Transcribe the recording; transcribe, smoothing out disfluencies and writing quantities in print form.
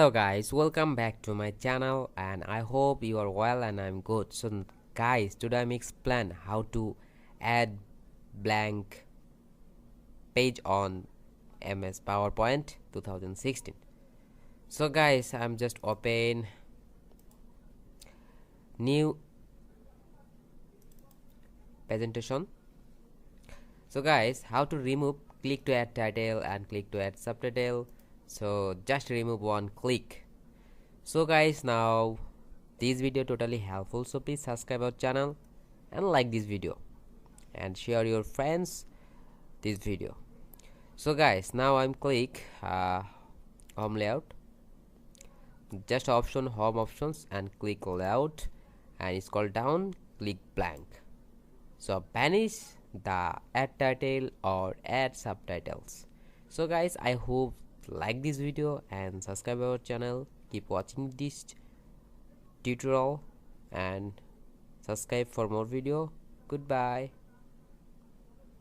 Hello guys, welcome back to my channel and I hope you are well and I'm good. So guys, today I'm explain how to add blank page on MS PowerPoint 2016. So guys, I'm just open new presentation. So guys, how to remove, click to add title and click to add subtitle. So just remove one click. So guys, now this video totally helpful, so please subscribe our channel and like this video and share your friends this video. So guys, now I'm click home layout, just option home options and click layout and scroll down, click blank. So banish the add title or add subtitles. So guys, I hope like this video and subscribe our channel. Keep watching this tutorial and subscribe for more video. Goodbye.